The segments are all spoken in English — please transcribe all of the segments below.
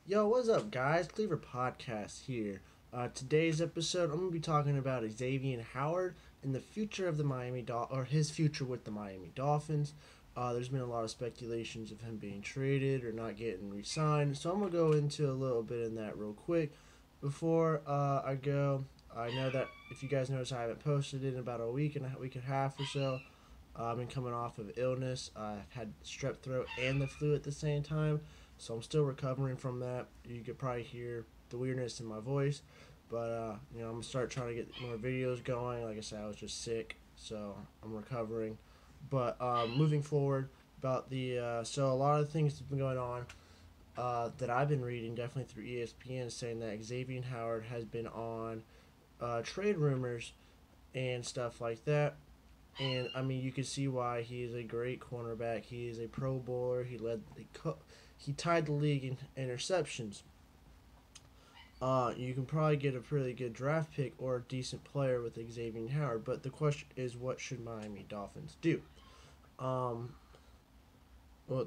Yo, what's up, guys? Cleaver Podcast here. Today's episode, I'm gonna be talking about Xavien Howard and the future of the or his future with the Miami Dolphins. There's been a lot of speculations of him being traded or not getting re-signed, so I'm gonna go into a little bit in that real quick. Before I go, I know that if you guys notice, I haven't posted in about a week and a half or so. I've been coming off of illness. I've had strep throat and the flu at the same time, so I'm still recovering from that. You could probably hear the weirdness in my voice, but I'm gonna start trying to get more videos going. Like I said, I was just sick, so I'm recovering. But moving forward, about the so a lot of things have been going on that I've been reading, definitely through ESPN, saying that Xavien Howard has been on trade rumors and stuff like that. And I mean, you can see why he is a great cornerback. He is a Pro Bowler. He tied the league in interceptions. You can probably get a pretty good draft pick or a decent player with Xavien Howard. But the question is, what should Miami Dolphins do? Um, I'm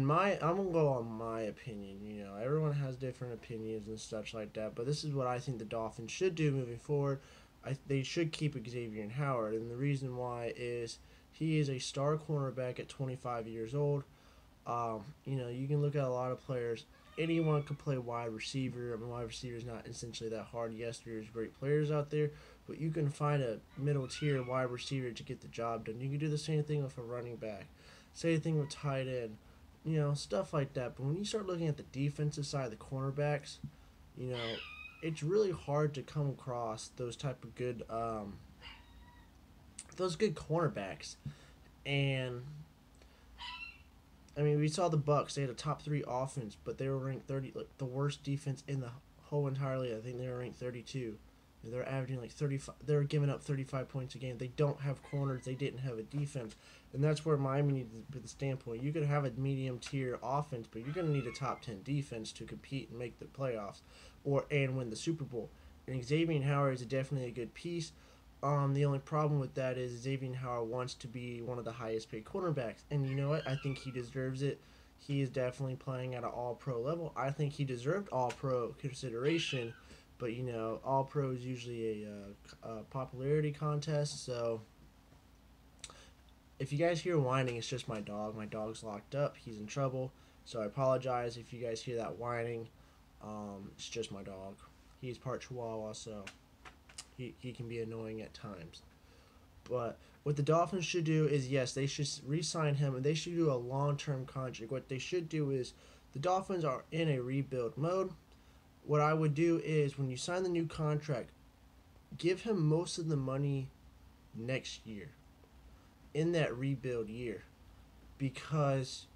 gonna go on my opinion. Everyone has different opinions and such like that. But this is what I think the Dolphins should do moving forward. They should keep Xavien Howard, and the reason why is he is a star cornerback at 25 years old. You can look at a lot of players. Anyone could play wide receiver. I mean, wide receiver is not essentially that hard. Yes, there's great players out there, but you can find a middle tier wide receiver to get the job done. You can do the same thing with a running back. Same thing with tight end. Stuff like that. But when you start looking at the defensive side of the cornerbacks, you know, it's really hard to come across those type of those good cornerbacks. And I mean, we saw the Bucks. They had a top three offense, but they were ranked 30, like the worst defense in the whole entire league. I think they were ranked 32. They're averaging like 35. They're giving up 35 points a game. They don't have corners. They didn't have a defense, and that's where Miami needs to put the standpoint. You could have a medium tier offense, but you're going to need a top 10 defense to compete and make the playoffs, and win the Super Bowl. And Xavien Howard is definitely a good piece. The only problem with that is Xavien Howard wants to be one of the highest paid cornerbacks, and you know what? I think he deserves it. He is definitely playing at an All Pro level. I think he deserved All Pro consideration, but All Pro is usually a popularity contest. So if you guys hear whining, it's just my dog. My dog's locked up. He's in trouble. So I apologize if you guys hear that whining. It's just my dog. He's part Chihuahua, so he can be annoying at times. But what the Dolphins should do is, yes, they should re-sign him, and they should do a long-term contract. What they should do is, the Dolphins are in a rebuild mode. What I would do is, when you sign the new contract, give him most of the money next year, in that rebuild year. Because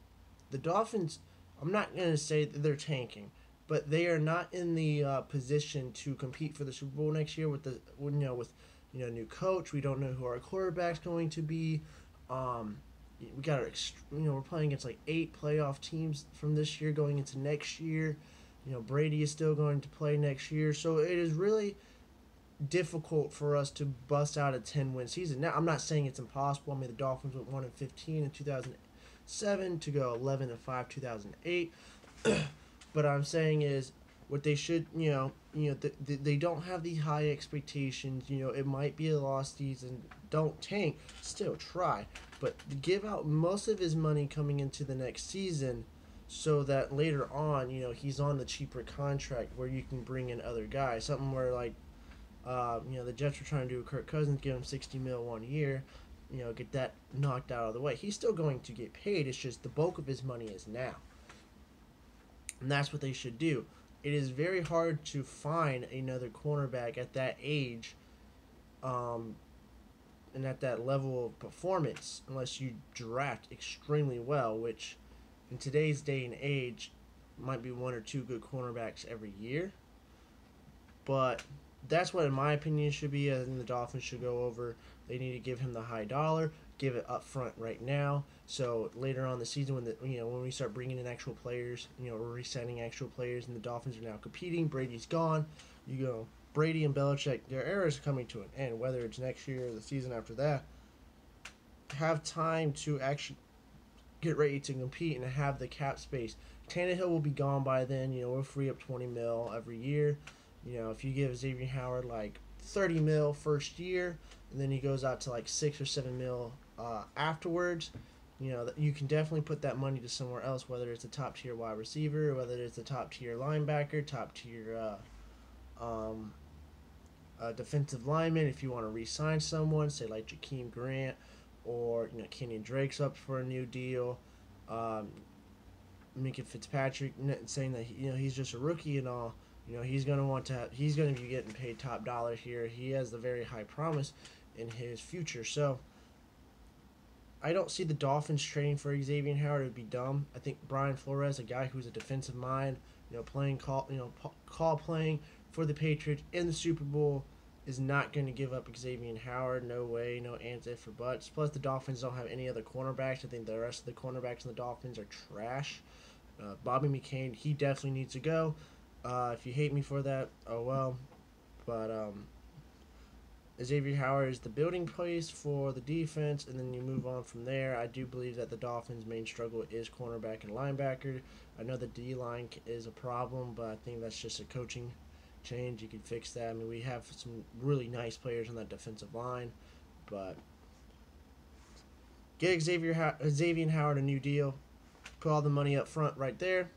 the Dolphins, I'm not going to say that they're tanking, but they are not in the position to compete for the Super Bowl next year with new coach. We don't know who our quarterback's going to be. We got we're playing against like 8 playoff teams from this year going into next year. Brady is still going to play next year, so it is really difficult for us to bust out a 10-win season. Now, I'm not saying it's impossible. I mean, the Dolphins went 1-15 in 2007 to go 11-5 2008. But I'm saying is, what they should, they don't have the high expectations. It might be a lost season. Don't tank. Still try. But give out most of his money coming into the next season so that later on, he's on the cheaper contract where you can bring in other guys. Something where, like, the Jets were trying to do with Kirk Cousins, give him $60 million 1 year, get that knocked out of the way. He's still going to get paid. It's just the bulk of his money is now. And that's what they should do. It is very hard to find another cornerback at that age and at that level of performance unless you draft extremely well, which in today's day and age might be 1 or 2 good cornerbacks every year. But that's what, in my opinion, should be. I think the Dolphins should go over. They need to give him the high dollar, give it up front right now. So later on the season, when we start bringing in actual players, we're re-signing actual players, and the Dolphins are now competing. Brady's gone. Brady and Belichick, their era is coming to an end. Whether it's next year or the season after that, have time to actually get ready to compete and have the cap space Tannehill will be gone by then. You know, we'll free up 20 mil every year. You know, if you give Xavien Howard like 30 mil first year, and then he goes out to like 6 or 7 mil afterwards, you know, you can definitely put that money to somewhere else, whether it's a top tier wide receiver, whether it's a top tier linebacker, top tier defensive lineman. If you want to re-sign someone, say like Jakeem Grant, or you know Kenyon Drake's up for a new deal. Um, Minka Fitzpatrick saying that you know he's just a rookie and all. You know he's gonna want to. He's gonna be getting paid top dollar here. He has the very high promise in his future. So I don't see the Dolphins trading for Xavien Howard. It would be dumb. I think Brian Flores, a guy who's a defensive mind, you know, call playing for the Patriots in the Super Bowl, is not going to give up Xavien Howard. No way, no ands, if, or buts. Plus, the Dolphins don't have any other cornerbacks. I think the rest of the cornerbacks in the Dolphins are trash. Bobby McCain, he definitely needs to go. If you hate me for that, oh well. But Xavier Howard is the building place for the defense, and then you move on from there. I do believe that the Dolphins' main struggle is cornerback and linebacker. I know the D-line is a problem, but I think that's just a coaching change. You can fix that. I mean, we have some really nice players on that defensive line, but get Xavien Howard a new deal. Put all the money up front right there.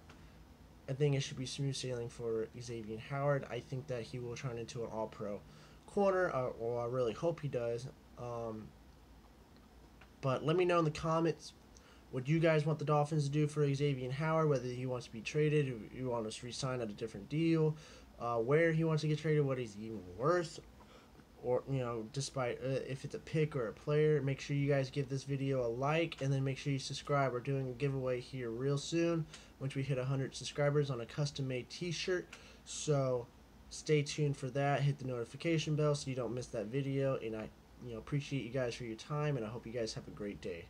I think it should be smooth sailing for Xavien Howard. I think that he will turn into an all-pro corner, or I really hope he does. But let me know in the comments what you guys want the Dolphins to do for Xavien Howard, whether he wants to be traded, or you want us to re-sign at a different deal, where he wants to get traded, what he's even worth, or, you know, despite if it's a pick or a player. Make sure you guys give this video a like, and then make sure you subscribe. We're doing a giveaway here real soon once we hit 100 subscribers on a custom-made t-shirt. So stay tuned for that. Hit the notification bell so you don't miss that video, and I appreciate you guys for your time, and I hope you guys have a great day.